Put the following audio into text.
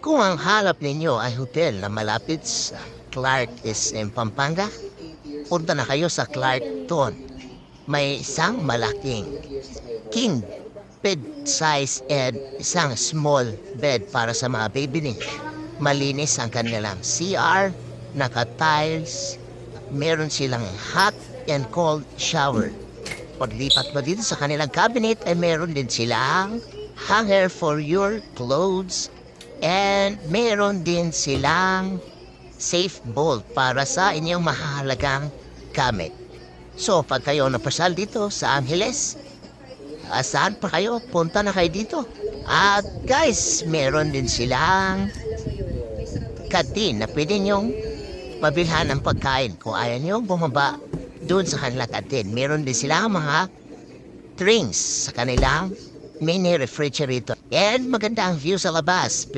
Kung ang hanap ninyo ay hotel na malapit sa Clark SM Pampanga, punta na kayo sa Clark Ton. May isang malaking king bed size and isang small bed para sa mga baby ninyo. Malinis ang kanilang CR, naka-tiles, meron silang hot and cold shower. Paglipat mo dito sa kanilang cabinet ay meron din silang hanger for your clothes and meron din silang safe bowl para sa inyong mahalagang gamit. So, pag kayo napasal dito sa Angeles, saan pa kayo? Punta na kayo dito. At guys, meron din silang kantin na pwede nyong pabilhan ng pagkain. Kung ayaw nyo bumaba doon sa kanilang kantin, meron din silang mga drinks sa kanilang mini refrigerator. And maganda ang view sa labas.